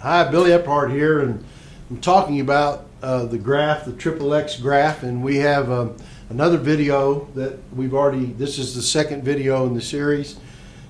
Hi, Billy Ephardt here, and I'm talking about the graph, the XXX graph, and we have another video that this is the second video in the series,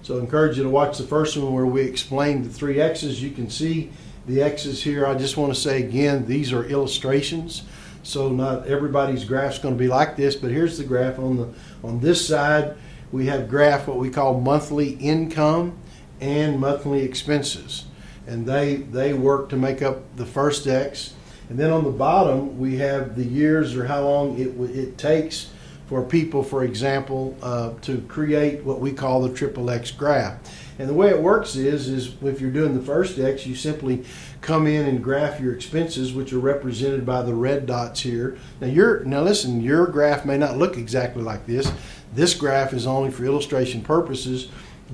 so I encourage you to watch the first one where we explain the three X's. You can see the X's here. I just want to say again, these are illustrations, so not everybody's graph's going to be like this, but here's the graph. On this side, we have graph what we call monthly income and monthly expenses. And they work to make up the first X. And then on the bottom, we have the years or how long it takes for people, for example, to create what we call the XXX graph. And the way it works is if you're doing the first X, you simply come in and graph your expenses, which are represented by the red dots here. Now listen, your graph may not look exactly like this. This graph is only for illustration purposes.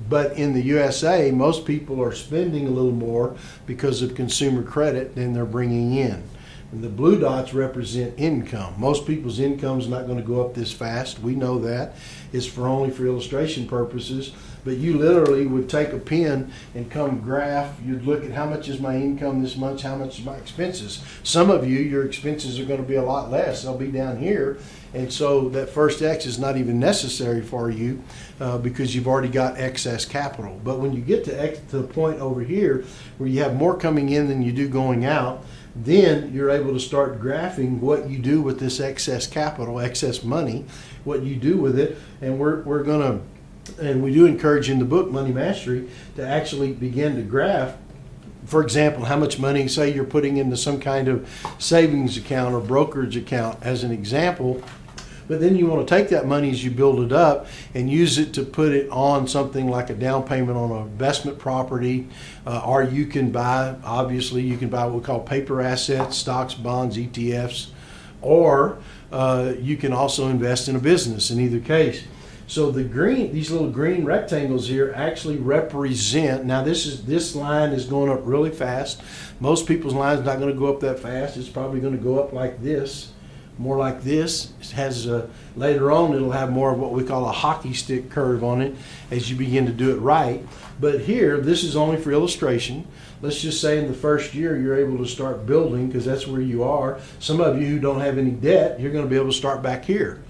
But in the USA, most people are spending a little more because of consumer credit than they're bringing in. And the blue dots represent income. Most people's income is not going to go up this fast. We know that. It's only for illustration purposes. But you literally would take a pen and come graph. You'd look at how much is my income this month, how much is my expenses. Some of you, your expenses are going to be a lot less. They'll be down here. And so that first X is not even necessary for you because you've already got excess capital. But when you get to the point over here where you have more coming in than you do going out, then you're able to start graphing what you do with this excess capital, excess money, what you do with it. And we do encourage in the book, Money Mastery, to actually begin to graph. For example, how much money, say you're putting into some kind of savings account or brokerage account as an example, but then you want to take that money as you build it up and use it to put it on something like a down payment on an investment property, or you can buy what we call paper assets, stocks, bonds, ETFs, or you can also invest in a business in either case. So these little green rectangles here actually represent, now this line is going up really fast. Most people's line is not going to go up that fast. It's probably going to go up like this, more like this. It has later on it'll have more of what we call a hockey stick curve on it as you begin to do it right. But here, this is only for illustration. Let's just say in the first year you're able to start building because that's where you are. Some of you who don't have any debt, you're going to be able to start back here.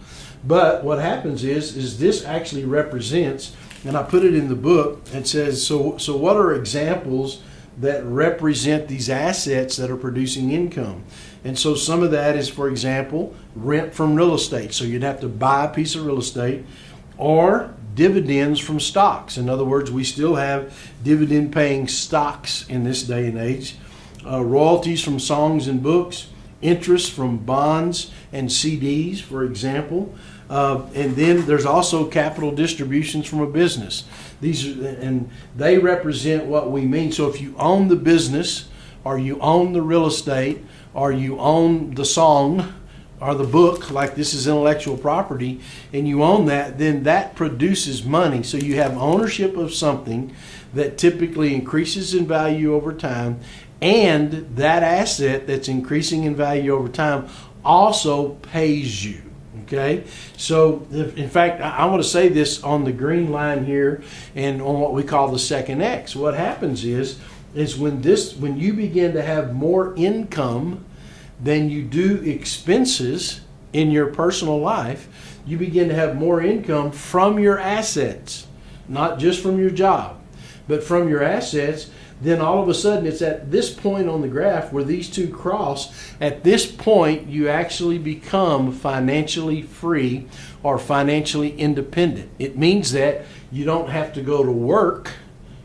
But what happens is this actually represents, and I put it in the book, it says, so what are examples that represent these assets that are producing income? And so some of that is, for example, rent from real estate. So you'd have to buy a piece of real estate, or dividends from stocks. In other words, we still have dividend paying stocks in this day and age. Royalties from songs and books, interest from bonds and CDs, for example. And then there's also capital distributions from a business. And they represent what we mean. So if you own the business, or you own the real estate, or you own the song or the book, like this is intellectual property, and you own that, then that produces money. So you have ownership of something that typically increases in value over time, and that asset that's increasing in value over time also pays you. Okay, so in fact, I want to say this on the green line here and on what we call the second X. What happens is when you begin to have more income than you do expenses in your personal life, you begin to have more income from your assets, not just from your job, but from your assets. Then all of a sudden it's at this point on the graph where these two cross. At this point you actually become financially free or financially independent. It means that you don't have to go to work,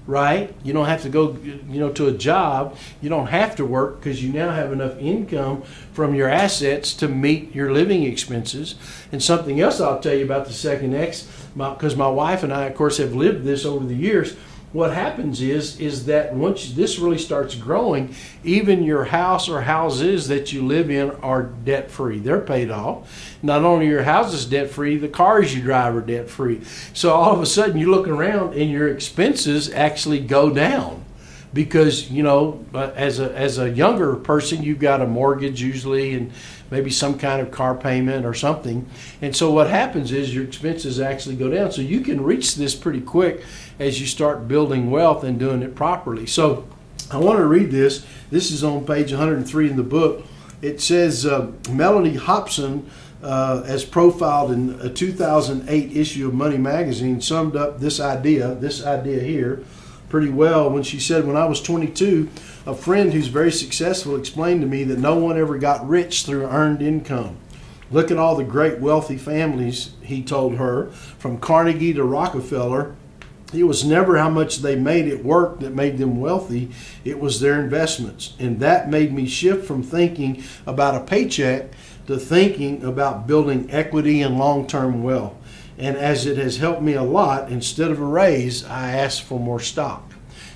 right? You don't have to go to a job. You don't have to work because you now have enough income from your assets to meet your living expenses. And something else I'll tell you about the second X, because my wife and I, of course, have lived this over the years. What happens is that once this really starts growing, even your house or houses that you live in are debt-free. They're paid off. Not only are your houses debt-free, the cars you drive are debt-free. So all of a sudden you look around and your expenses actually go down. Because, as a younger person, you've got a mortgage usually and maybe some kind of car payment or something. And so what happens is your expenses actually go down. So you can reach this pretty quick as you start building wealth and doing it properly. So I want to read this. This is on page 103 in the book. It says Melanie Hobson, as profiled in a 2008 issue of Money Magazine, summed up this idea here pretty well when she said, when I was 22, a friend who's very successful explained to me that no one ever got rich through earned income. Look at all the great wealthy families, he told her, from Carnegie to Rockefeller. It was never how much they made it work that made them wealthy. It was their investments. And that made me shift from thinking about a paycheck to thinking about building equity and long-term wealth. And as it has helped me a lot, instead of a raise, I asked for more stock.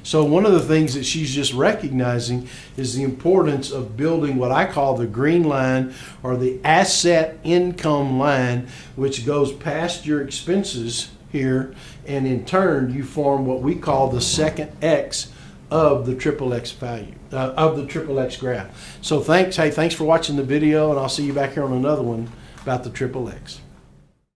So one of the things that she's just recognizing is the importance of building what I call the green line, or the asset income line, which goes past your expenses here, and in turn you form what we call the second X of the triple X value, of the triple X graph. So thanks for watching the video, and I'll see you back here on another one about the triple X.